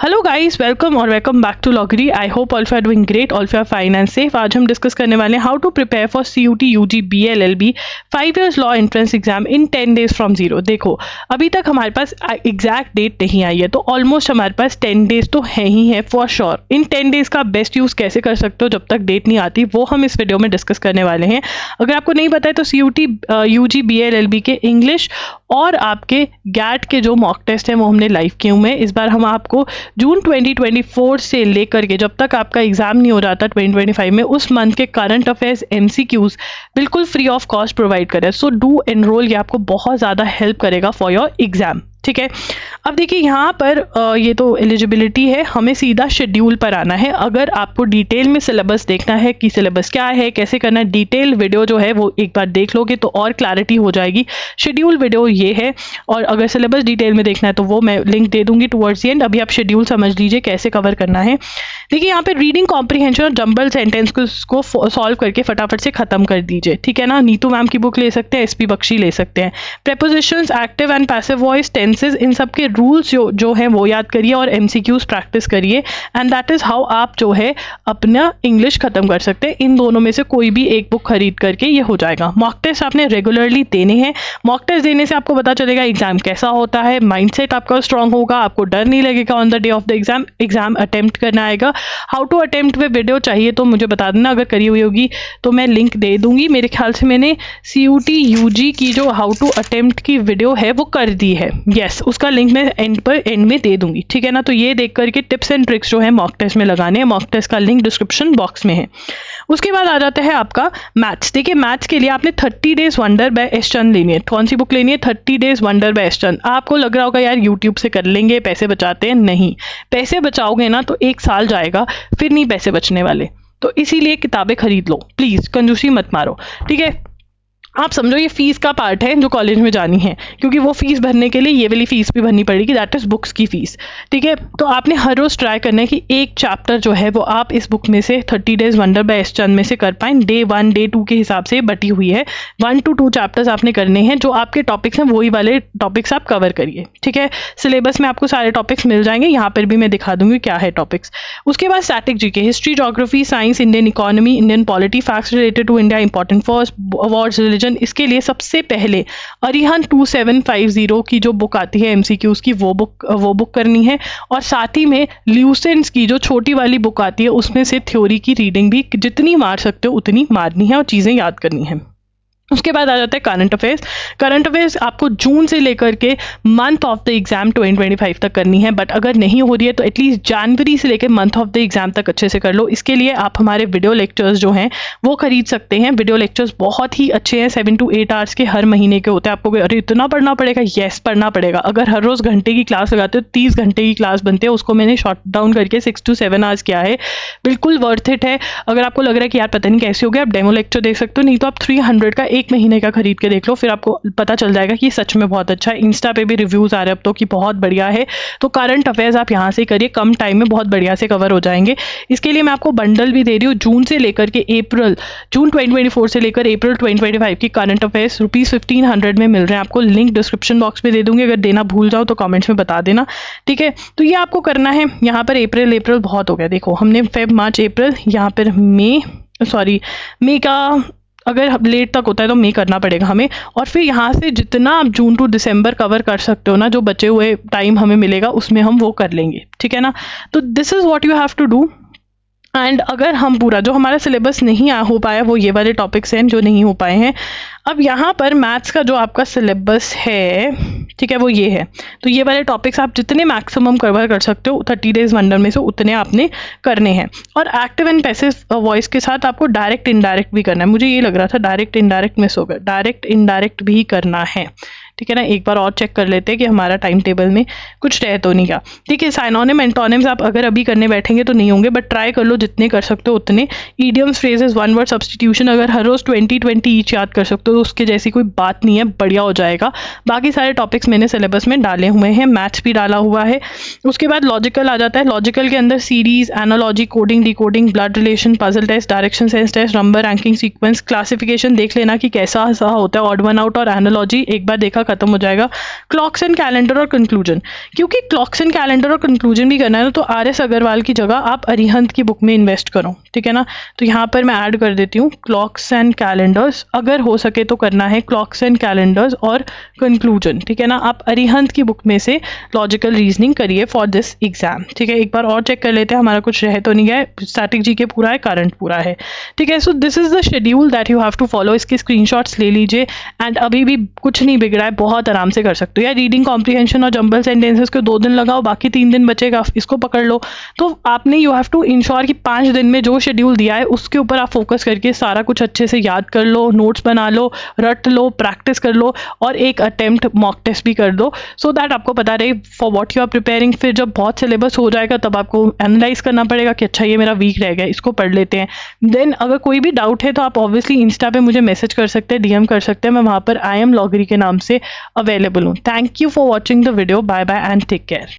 Hello guys, welcome और welcome back to लॉगरी। I hope all you are doing great, all you are fine and safe. आज हम discuss करने वाले हैं how to prepare for CUT UG BLLB 5 years law entrance exam in 10 days from zero. देखो, अभी तक हमारे पास एग्जैक्ट डेट नहीं आई है, तो ऑलमोस्ट हमारे पास 10 days तो है ही है फॉर श्योर। इन 10 days का बेस्ट यूज़ कैसे कर सकते हो जब तक डेट नहीं आती, वो हम इस वीडियो में डिस्कस करने वाले हैं। अगर आपको नहीं पता है तो CUT UG BLLB के इंग्लिश और आपके गैट के जो मॉक टेस्ट हैं वो हमने लाइव किए हुए हैं। इस बार हम आपको जून 2024 से लेकर के जब तक आपका एग्जाम नहीं हो जाता 2025 में, उस मंथ के करंट अफेयर्स MCQs बिल्कुल फ्री ऑफ कॉस्ट प्रोवाइड करें। सो डू एनरोल, ये आपको बहुत ज़्यादा हेल्प करेगा फॉर योर एग्जाम। ठीक है, अब देखिए यहाँ पर ये तो एलिजिबिलिटी है, हमें सीधा शेड्यूल पर आना है। अगर आपको डिटेल में सिलेबस देखना है कि सिलेबस क्या है, कैसे करना है, डिटेल वीडियो जो है वो एक बार देख लोगे तो और क्लैरिटी हो जाएगी। शेड्यूल वीडियो ये है, और अगर सिलेबस डिटेल में देखना है तो वो मैं लिंक दे दूंगी टुवर्ड्स द एंड। अभी आप शेड्यूल समझ लीजिए कैसे कवर करना है। देखिए यहाँ पे रीडिंग कॉम्प्रीहेंशन और जंबल सेंटेंस को सॉल्व करके फटाफट से खत्म कर दीजिए। ठीक है ना, नीतू मैम की बुक ले सकते हैं, SP बख्शी ले सकते हैं। Prepositions, active and passive voice, tenses, इन सब के रूल्स जो हैं वो याद करिए और MCQs प्रैक्टिस करिए। एंड दैट इज हाउ आप जो है अपना इंग्लिश खत्म कर सकते हैं। इन दोनों में से कोई भी एक बुक खरीद करके ये हो जाएगा। मॉक टेस्ट आपने रेगुलरली देने हैं। मॉक टेस्ट देने से आपको पता चलेगा एग्जाम कैसा होता है, माइंडसेट आपका स्ट्रांग होगा, आपको डर नहीं लगेगा on the day of the exam. Exam attempt करना आएगा। हाउ टू अटेम्प्ट में वीडियो चाहिए तो मुझे बता देना, अगर करी हुई होगी तो मैं लिंक दे दूंगी। मेरे ख्याल से मैंने CUT UG की जो हाउ टू अटेम्प्ट की वीडियो है वो कर दी है। यस, उसका लिंक मैं एंड में दे दूंगी। ठीक है ना, तो ये देख करके टिप्स एंड ट्रिक्स जो है मॉक टेस्ट में लगाने हैं। मॉक टेस्ट का लिंक डिस्क्रिप्शन बॉक्स में है। उसके बाद आ जाता है आपका मैथ्स। देखिए, मैथ्स के लिए आपने 30 Days वंडर बाय एस चंद लेनी है। कौन सी बुक लेनी है? 30 Days वंडर बाय एस चंद। आपको लग रहा होगा यार यूट्यूब से कर लेंगे, पैसे बचाते हैं। नहीं, पैसे बचाओगे ना तो 1 साल जाएगा, फिर नहीं पैसे बचने वाले। तो इसीलिए किताबें खरीद लो, प्लीज कंजूसी मत मारो। ठीक है, आप समझो ये फीस का पार्ट है जो कॉलेज में जानी है, क्योंकि वो फीस भरने के लिए ये वाली फीस भी भरनी पड़ेगी, दैट इज बुक्स की फीस। ठीक है, तो आपने हर रोज ट्राई करना है कि एक चैप्टर जो है वो आप इस बुक में से 30 Days वंडर बाय एस चंद में से कर पाएं। Day 1 Day 2 के हिसाब से बटी हुई है। 1 to 2 चैप्टर्स आपने करने हैं। जो आपके टॉपिक्स हैं वही वाले टॉपिक्स आप कवर करिए। ठीक है, सिलेबस में आपको सारे टॉपिक्स मिल जाएंगे, यहाँ पर भी मैं दिखा दूंगी क्या है टॉपिक्स। उसके बाद static GK, history, geography, science, Indian economy, Indian polity, facts related to India, important first, awards, religion. इसके लिए सबसे पहले अरिहंत 2750 की जो बुक आती है MCQs की, वो बुक करनी है। और साथ ही में ल्यूसेंट्स की जो छोटी वाली बुक आती है उसमें से थ्योरी की रीडिंग भी जितनी मार सकते हो उतनी मारनी है और चीज़ें याद करनी है। उसके बाद आ जाता है करंट अफेयर्स। करंट अफेयर्स आपको जून से लेकर के मंथ ऑफ द एग्जाम 2025 तक करनी है, बट अगर नहीं हो रही है तो एटलीस्ट जनवरी से लेकर मंथ ऑफ द एग्जाम तक अच्छे से कर लो। इसके लिए आप हमारे वीडियो लेक्चर्स जो हैं वो खरीद सकते हैं। वीडियो लेक्चर्स बहुत ही अच्छे हैं, 7 to 8 hours के हर महीने के होते हैं। आपको अरे इतना पढ़ना पड़ेगा? येस, पढ़ना पड़ेगा। अगर हर रोज घंटे की क्लास लगाते हो 30 घंटे की क्लास बनते हैं। उसको मैंने शॉर्ट डाउन करके 6 to 7 hours किया है। बिल्कुल वर्थ इट है। अगर आपको लग रहा है कि यार पता नहीं कैसे हो गया, आप डेमो लेक्चर देख सकते हो, नहीं तो आप 300 का 1 महीने का खरीद के देख लो, फिर आपको पता चल जाएगा कि सच में बहुत अच्छा है। इंस्टा पे भी रिव्यूज आ रहे हैं अब तो कि बहुत बढ़िया है। तो करंट अफेयर्स आप यहाँ से करिए, कम टाइम में बहुत बढ़िया से कवर हो जाएंगे। इसके लिए मैं आपको बंडल भी दे रही हूँ। जून 2024 से लेकर अप्रैल 2025 की करंट अफेयर्स ₹1500 में मिल रहे हैं आपको। लिंक डिस्क्रिप्शन बॉक्स में दे दूंगी, अगर देना भूल जाओ तो कमेंट्स में बता देना। ठीक है, तो ये आपको करना है। यहाँ पर अप्रैल बहुत हो गया। देखो, हमने फेब, मार्च, अप्रैल, यहाँ पर मई का अगर लेट तक होता है तो मई करना पड़ेगा हमें। और फिर यहाँ से जितना आप जून टू दिसंबर कवर कर सकते हो ना, जो बचे हुए टाइम हमें मिलेगा उसमें हम वो कर लेंगे। ठीक है ना, तो this is what you have to do. And अगर हम पूरा जो हमारा सिलेबस नहीं हो पाया, वो ये वाले टॉपिक्स हैं जो नहीं हो पाए हैं। अब यहाँ पर मैथ्स का जो आपका सिलेबस है, ठीक है, वो ये है। तो ये वाले टॉपिक्स आप जितने मैक्सिमम कवर कर सकते हो 30 Days वंडर में से उतने आपने करने हैं। और एक्टिव एंड पैसिव वॉइस के साथ आपको डायरेक्ट इनडायरेक्ट भी करना है। मुझे ये लग रहा था डायरेक्ट इनडायरेक्ट मिस हो गया, डायरेक्ट इनडायरेक्ट भी करना है। ठीक है ना, एक बार और चेक कर लेते हैं कि हमारा टाइम टेबल में कुछ रह तो नहीं गया। ठीक है, साइनोनिम एंटोनिम्स आप अगर अभी करने बैठेंगे तो नहीं होंगे, बट ट्राई कर लो जितने कर सकते हो उतने। Idioms, phrases, one word substitution अगर हर रोज 20 ईच याद कर सकते हो तो उसके जैसी कोई बात नहीं है, बढ़िया हो जाएगा। बाकी सारे टॉपिक्स मैंने सिलेबस में डाले हुए हैं, मैथ्स भी डाला हुआ है। उसके बाद लॉजिकल आ जाता है। लॉजिकल के अंदर series, analogy, coding, decoding, blood relation, puzzle test, direction sense test, number, ranking, sequence, classification देख लेना कि कैसा होता है, ऑड वन आउट और एनालॉजी एक बार देखा खत्म हो जाएगा। क्लॉक्स एंड कैलेंडर और कंक्लूजन, क्योंकि क्लॉक्स एंड कैलेंडर और कंक्लूजन भी करना है ना, तो RS अग्रवाल की जगह आप अरिहंत की बुक में इन्वेस्ट करो, ठीक है ना। तो यहाँ पर मैं ऐड कर देती हूँ क्लॉक्स एंड कैलेंडर्स, अगर हो सके तो करना है क्लॉक्स एंड कैलेंडर्स और कंक्लूजन, ठीक है ना। आप अरिहंत की बुक में से लॉजिकल रीजनिंग करिए फॉर दिस एग्जाम, ठीक है। एक बार और चेक कर लेते हैं हमारा कुछ रह तो नहीं गया है। स्टैटिक जीके पूरा है, करंट पूरा है, ठीक है। So this is the schedule that you have to follow. इसके स्क्रीनशॉट्स ले लीजिए एंड अभी भी कुछ नहीं बिगड़ा है, बहुत आराम से कर सकते हो। या रीडिंग कॉम्प्रीहेंशन और जंबल सेंटेंसेस को 2 दिन लगाओ, बाकी 3 दिन बचेगा, इसको पकड़ लो। तो आपने यू हैव टू इंश्योर कि 5 दिन में जो शेड्यूल दिया है उसके ऊपर आप फोकस करके सारा कुछ अच्छे से याद कर लो, नोट्स बना लो, रट लो, प्रैक्टिस कर लो और एक अटेम्प्ट मॉक टेस्ट भी कर दो, सो दैट आपको पता रहे for what you are preparing. फिर जब बहुत सिलेबस हो जाएगा तब आपको एनालाइज करना पड़ेगा कि अच्छा ये मेरा वीक रह गया, इसको पढ़ लेते हैं। देन अगर कोई भी डाउट है तो आप ऑब्वियसली इंस्टा पे मुझे मैसेज कर सकते हैं, DM कर सकते हैं, मैं वहाँ पर I am Logri के नाम से अवेलेबल हूँ। Thank you for watching the video, bye bye and take care.